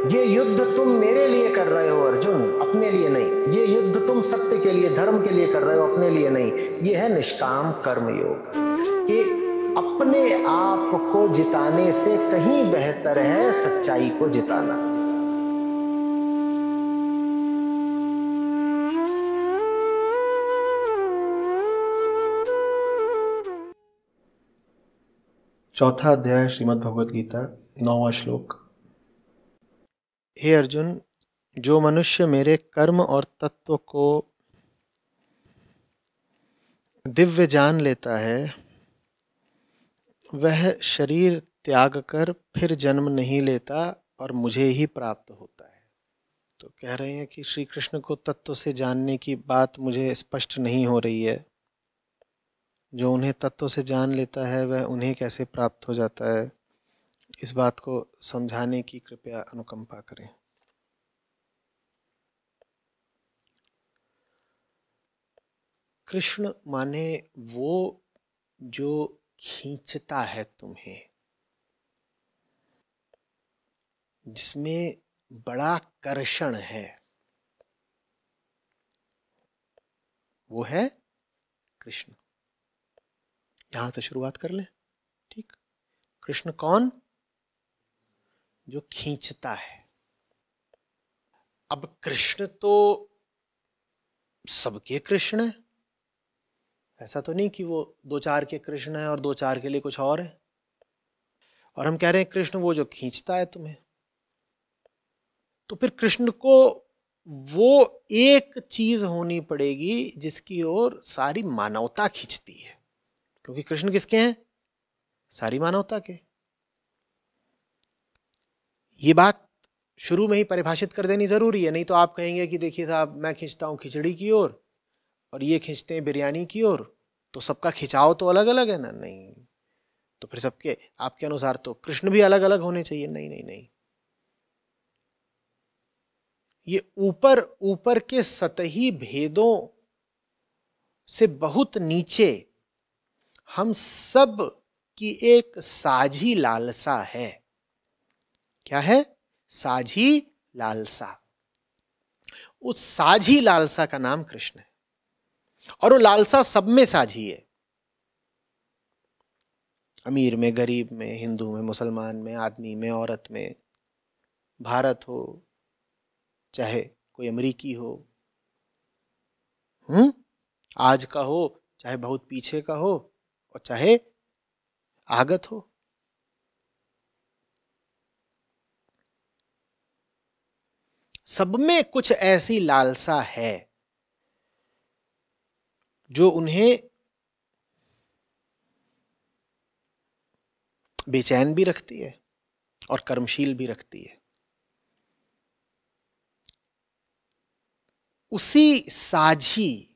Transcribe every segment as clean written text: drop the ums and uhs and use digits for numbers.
ये युद्ध तुम मेरे लिए कर रहे हो अर्जुन, अपने लिए नहीं। ये युद्ध तुम सत्य के लिए, धर्म के लिए कर रहे हो, अपने लिए नहीं। ये है निष्काम कर्म योग, कि अपने आप को जिताने से कहीं बेहतर है सच्चाई को जिताना। चौथा अध्याय श्रीमद् भगवद गीता, 9वां श्लोक। हे अर्जुन, जो मनुष्य मेरे कर्म और तत्व को दिव्य जान लेता है, वह शरीर त्याग कर फिर जन्म नहीं लेता और मुझे ही प्राप्त होता है। तो कह रहे हैं कि श्री कृष्ण को तत्व से जानने की बात मुझे स्पष्ट नहीं हो रही है। जो उन्हें तत्व से जान लेता है वह उन्हें कैसे प्राप्त हो जाता है, इस बात को समझाने की कृपया अनुकंपा करें। कृष्ण माने वो जो खींचता है तुम्हें, जिसमें बड़ा कर्षण है, वो है कृष्ण। यहां से शुरुआत कर लें, ठीक। कृष्ण कौन? जो खींचता है। अब कृष्ण तो सबके कृष्ण है, ऐसा तो नहीं कि वो दो चार के कृष्ण है और दो चार के लिए कुछ और है। और हम कह रहे हैं कृष्ण वो जो खींचता है तुम्हें। तो फिर कृष्ण को वो एक चीज होनी पड़ेगी जिसकी ओर सारी मानवता खींचती है, क्योंकि कृष्ण किसके हैं? सारी मानवता के। ये बात शुरू में ही परिभाषित कर देनी जरूरी है, नहीं तो आप कहेंगे कि देखिए साहब, मैं खींचता हूं खिचड़ी की ओर और ये खींचते हैं बिरयानी की ओर, तो सबका खिंचाव तो अलग अलग है ना। नहीं, तो फिर सबके आपके अनुसार तो कृष्ण भी अलग अलग होने चाहिए। नहीं नहीं नहीं, ये ऊपर ऊपर के सतही भेदों से बहुत नीचे हम सब की एक साझी लालसा है। क्या है? साझी लालसा। उस साझी लालसा का नाम कृष्ण है, और वो लालसा सब में साझी है। अमीर में, गरीब में, हिंदू में, मुसलमान में, आदमी में, औरत में, भारत हो चाहे कोई अमेरिकी हो, आज का हो चाहे बहुत पीछे का हो, और चाहे आगत हो। सब में कुछ ऐसी लालसा है जो उन्हें बेचैन भी रखती है और कर्मशील भी रखती है। उसी साझी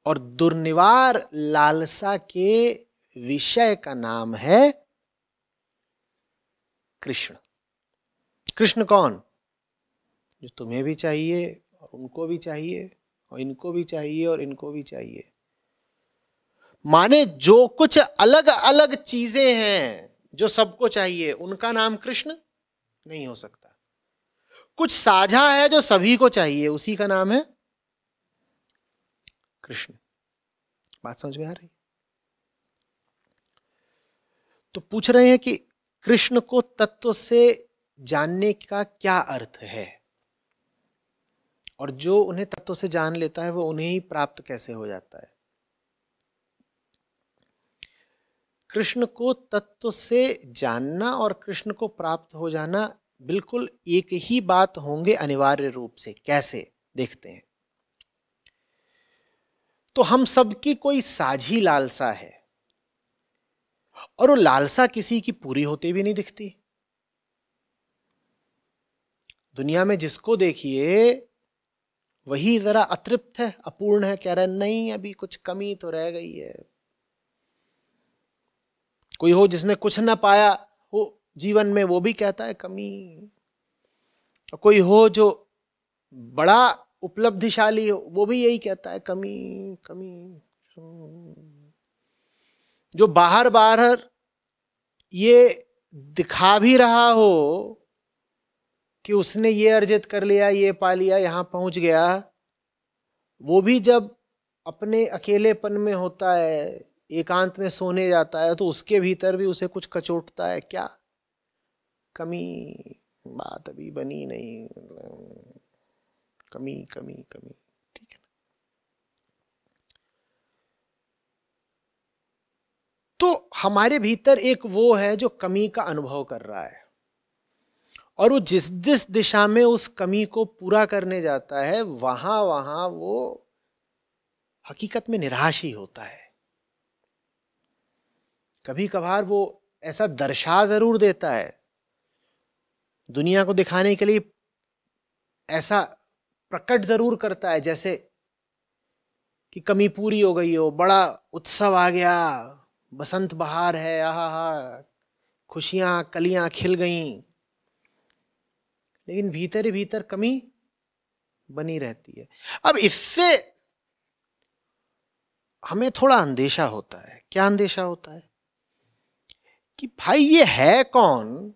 और दुर्निवार लालसा के विषय का नाम है कृष्ण। कृष्ण कौन? जो तुम्हें भी चाहिए और उनको भी चाहिए और इनको भी चाहिए और इनको भी चाहिए। माने जो कुछ अलग अलग चीजें हैं जो सबको चाहिए, उनका नाम कृष्ण नहीं हो सकता। कुछ साझा है जो सभी को चाहिए, उसी का नाम है कृष्ण। बात समझ में आ रही? तो पूछ रहे हैं कि कृष्ण को तत्व से जानने का क्या अर्थ है, और जो उन्हें तत्व से जान लेता है वो उन्हें ही प्राप्त कैसे हो जाता है। कृष्ण को तत्व से जानना और कृष्ण को प्राप्त हो जाना बिल्कुल एक ही बात होंगे अनिवार्य रूप से। कैसे? देखते हैं। तो हम सबकी कोई साझी लालसा है, और वो लालसा किसी की पूरी होते भी नहीं दिखती। दुनिया में जिसको देखिए वही जरा अतृप्त है, अपूर्ण है, कह रहा है नहीं अभी कुछ कमी तो रह गई है। कोई हो जिसने कुछ ना पाया हो जीवन में, वो भी कहता है कमी। और कोई हो जो बड़ा उपलब्धिशाली हो, वो भी यही कहता है कमी कमी। जो बाहर बाहर ये दिखा भी रहा हो कि उसने ये अर्जित कर लिया, ये पा लिया, यहां पहुंच गया, वो भी जब अपने अकेलेपन में होता है, एकांत में सोने जाता है, तो उसके भीतर भी उसे कुछ कचोटता है, क्या कमी, बात अभी बनी नहीं, कमी कमी कमी, ठीक है। तो हमारे भीतर एक वो है जो कमी का अनुभव कर रहा है, और वो जिस जिस दिशा में उस कमी को पूरा करने जाता है, वहां वहां वो हकीकत में निराश ही होता है। कभी कभार वो ऐसा दर्शा जरूर देता है, दुनिया को दिखाने के लिए ऐसा प्रकट जरूर करता है, जैसे कि कमी पूरी हो गई हो, बड़ा उत्सव आ गया, बसंत बहार है, आहा हा, खुशियां कलियां खिल गईं, लेकिन भीतर ही भीतर कमी बनी रहती है। अब इससे हमें थोड़ा अंदेशा होता है। क्या अंदेशा होता है? कि भाई ये है कौन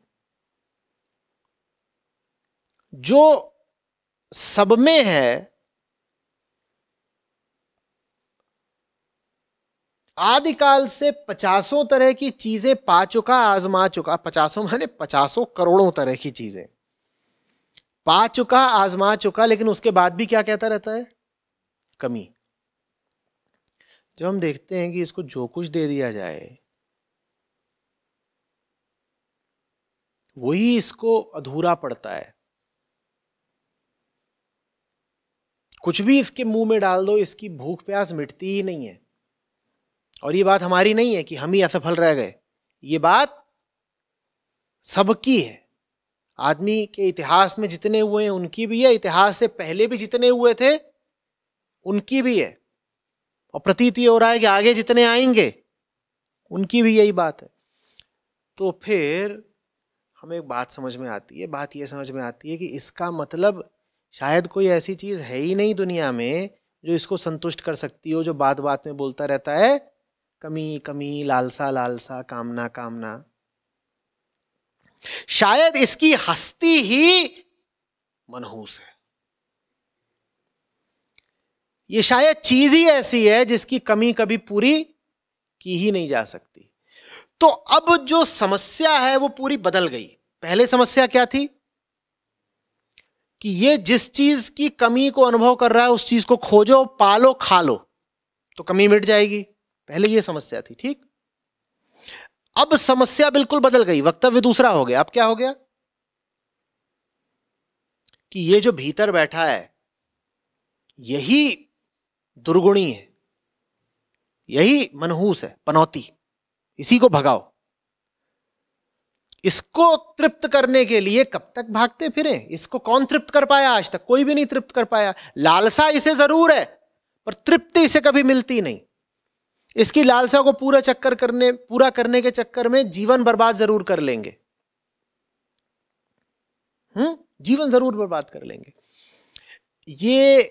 जो सब में है, आदिकाल से 50 तरह की चीजें पा चुका, आजमा चुका, 50 माने 50 करोड़ों तरह की चीजें पा चुका, आजमा चुका, लेकिन उसके बाद भी क्या कहता रहता है? कमी। जब हम देखते हैं कि इसको जो कुछ दे दिया जाए वही इसको अधूरा पड़ता है, कुछ भी इसके मुंह में डाल दो इसकी भूख प्यास मिटती ही नहीं है। और ये बात हमारी नहीं है कि हम ही असफल रह गए, ये बात सबकी है। आदमी के इतिहास में जितने हुए हैं उनकी भी है, इतिहास से पहले भी जितने हुए थे उनकी भी है, और प्रतीत ये हो रहा है कि आगे जितने आएंगे उनकी भी यही बात है। तो फिर हमें एक बात समझ में आती है, बात ये समझ में आती है कि इसका मतलब शायद कोई ऐसी चीज है ही नहीं दुनिया में जो इसको संतुष्ट कर सकती हो, जो बात बात में बोलता रहता है कमी कमी, लालसा लालसा, कामना कामना। शायद इसकी हस्ती ही मनहूस है। ये शायद चीज ही ऐसी है जिसकी कमी कभी पूरी की ही नहीं जा सकती। तो अब जो समस्या है वो पूरी बदल गई। पहले समस्या क्या थी? कि ये जिस चीज की कमी को अनुभव कर रहा है उस चीज को खोजो, पालो, खा लो तो कमी मिट जाएगी। पहले ये समस्या थी, ठीक। अब समस्या बिल्कुल बदल गई, वक्तव्य दूसरा हो गया। अब क्या हो गया? कि ये जो भीतर बैठा है यही दुर्गुणी है, यही मनहूस है, पनौती, इसी को भगाओ। इसको तृप्त करने के लिए कब तक भागते फिरे? इसको कौन तृप्त कर पाया? आज तक कोई भी नहीं तृप्त कर पाया। लालसा इसे जरूर है पर तृप्ति इसे कभी मिलती नहीं। इसकी लालसा को पूरा करने के चक्कर में जीवन बर्बाद जरूर कर लेंगे। जीवन जरूर बर्बाद कर लेंगे। ये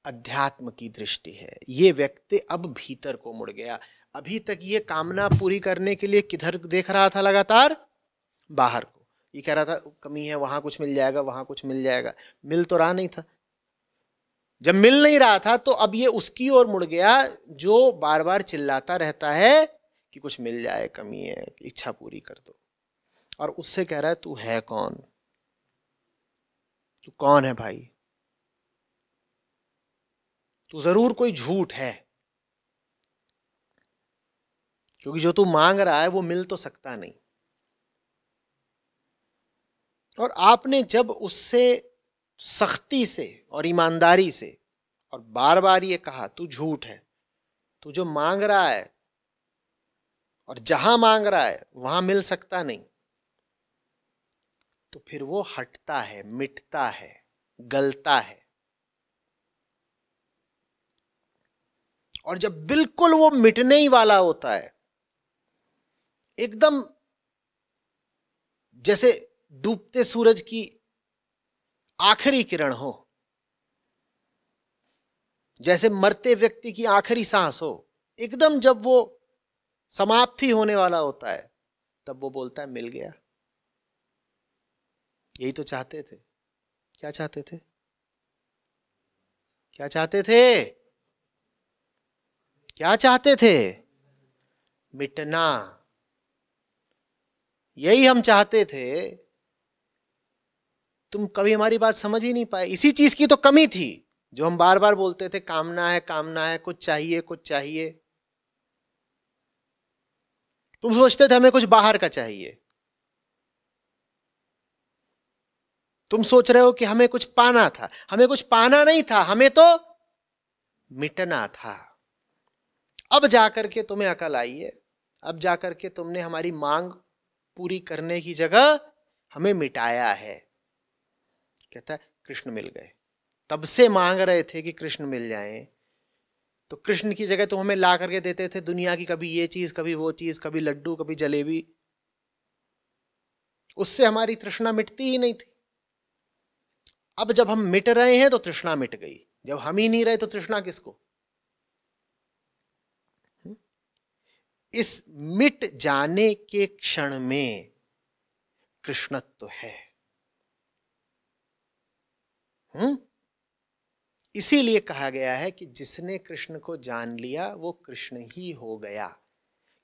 अध्यात्म की दृष्टि है। ये व्यक्ति अब भीतर को मुड़ गया। अभी तक ये कामना पूरी करने के लिए किधर देख रहा था? लगातार बाहर को। ये कह रहा था कमी है, वहां कुछ मिल जाएगा, वहां कुछ मिल जाएगा। मिल तो रहा नहीं था। जब मिल नहीं रहा था तो अब ये उसकी ओर मुड़ गया जो बार बार चिल्लाता रहता है कि कुछ मिल जाए, कमी है, इच्छा पूरी कर दो। और उससे कह रहा है तू है कौन? तू कौन है भाई? तू जरूर कोई झूठ है, क्योंकि जो तू मांग रहा है वो मिल तो सकता नहीं। और आपने जब उससे सख्ती से और ईमानदारी से और बार बार ये कहा तू झूठ है, तू जो मांग रहा है और जहां मांग रहा है वहां मिल सकता नहीं, तो फिर वो हटता है, मिटता है, गलता है। और जब बिल्कुल वो मिटने ही वाला होता है, एकदम जैसे डूबते सूरज की आखिरी किरण हो, जैसे मरते व्यक्ति की आखिरी सांस हो, एकदम जब वो समाप्ति होने वाला होता है तब वो बोलता है मिल गया। यही तो चाहते थे। क्या चाहते थे? क्या चाहते थे? क्या चाहते थे? मिटना। यही हम चाहते थे। तुम कभी हमारी बात समझ ही नहीं पाए। इसी चीज की तो कमी थी जो हम बार बार बोलते थे, कामना है, कामना है, कुछ चाहिए, कुछ चाहिए। तुम सोचते थे हमें कुछ बाहर का चाहिए। तुम सोच रहे हो कि हमें कुछ पाना था। हमें कुछ पाना नहीं था, हमें तो मिटना था। अब जाकर के तुम्हें अकल आई है। अब जाकर के तुमने हमारी मांग पूरी करने की जगह हमें मिटाया है। कहता है कृष्ण मिल गए। तब से मांग रहे थे कि कृष्ण मिल जाएं, तो कृष्ण की जगह तुम हमें ला करके देते थे दुनिया की, कभी ये चीज, कभी वो चीज, कभी लड्डू, कभी जलेबी। उससे हमारी तृष्णा मिटती ही नहीं थी। अब जब हम मिट रहे हैं तो तृष्णा मिट गई। जब हम ही नहीं रहे तो तृष्णा किसको? इस मिट जाने के क्षण में कृष्णत्व है। इसीलिए कहा गया है कि जिसने कृष्ण को जान लिया वो कृष्ण ही हो गया।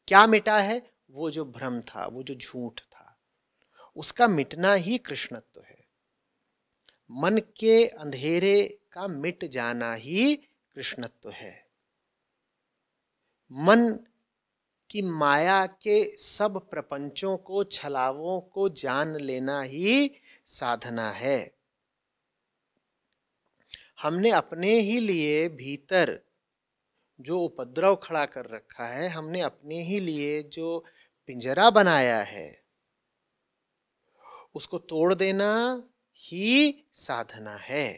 क्या मिटा है? वो जो भ्रम था, वो जो झूठ था, उसका मिटना ही कृष्णत्व है। मन के अंधेरे का मिट जाना ही कृष्णत्व है। मन की माया के सब प्रपंचों को, छलावों को जान लेना ही साधना है। हमने अपने ही लिए भीतर जो उपद्रव खड़ा कर रखा है, हमने अपने ही लिए जो पिंजरा बनाया है, उसको तोड़ देना ही साधना है।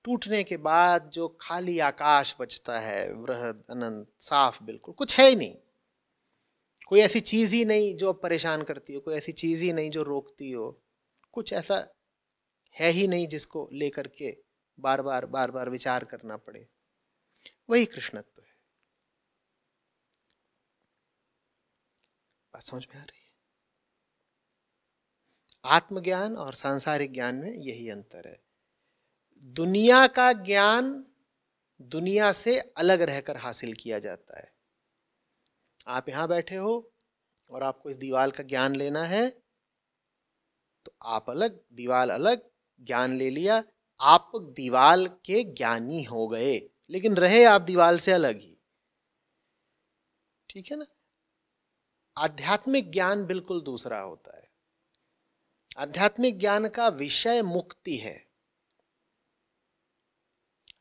टूटने के बाद जो खाली आकाश बचता है, वृहद, अनंत, साफ, बिल्कुल कुछ है ही नहीं। कोई ऐसी चीज ही नहीं जो परेशान करती हो, कोई ऐसी चीज ही नहीं जो रोकती हो, कुछ ऐसा है ही नहीं जिसको लेकर के बार बार विचार करना पड़े। वही कृष्णत्व है। बात समझ में आ रही है? आत्मज्ञान और सांसारिक ज्ञान में यही अंतर है। दुनिया का ज्ञान दुनिया से अलग रहकर हासिल किया जाता है। आप यहां बैठे हो और आपको इस दीवार का ज्ञान लेना है, तो आप अलग, दीवार अलग, ज्ञान ले लिया, आप दीवार के ज्ञानी हो गए, लेकिन रहे आप दीवार से अलग ही। ठीक है ना? आध्यात्मिक ज्ञान बिल्कुल दूसरा होता है। आध्यात्मिक ज्ञान का विषय मुक्ति है।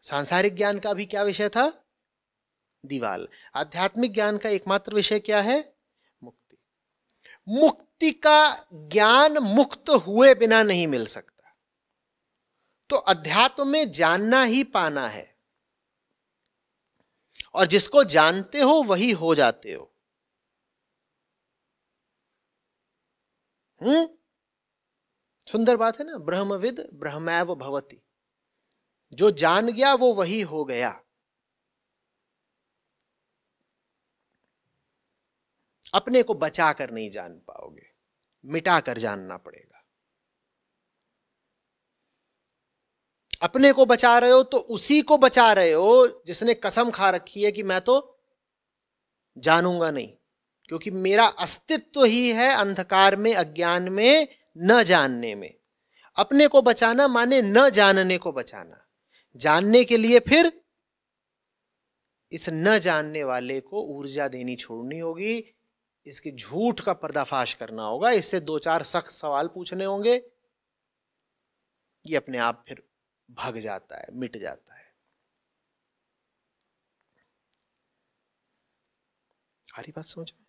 सांसारिक ज्ञान का भी क्या विषय था? दीवाल। आध्यात्मिक ज्ञान का एकमात्र विषय क्या है? मुक्ति। मुक्ति का ज्ञान मुक्त हुए बिना नहीं मिल सकता। तो अध्यात्म में जानना ही पाना है, और जिसको जानते हो वही हो जाते हो। सुंदर बात है ना? ब्रह्मविद ब्रह्मैव भवति। जो जान गया वो वही हो गया। अपने को बचा कर नहीं जान पाओगे, मिटा कर जानना पड़ेगा। अपने को बचा रहे हो तो उसी को बचा रहे हो जिसने कसम खा रखी है कि मैं तो जानूंगा नहीं, क्योंकि मेरा अस्तित्व ही है अंधकार में, अज्ञान में, न जानने में। अपने को बचाना माने न जानने को बचाना। जानने के लिए फिर इस न जानने वाले को ऊर्जा देनी छोड़नी होगी, इसके झूठ का पर्दाफाश करना होगा, इससे दो चार सख्त सवाल पूछने होंगे। ये अपने आप फिर भग जाता है, मिट जाता है। हरी बात समझ में?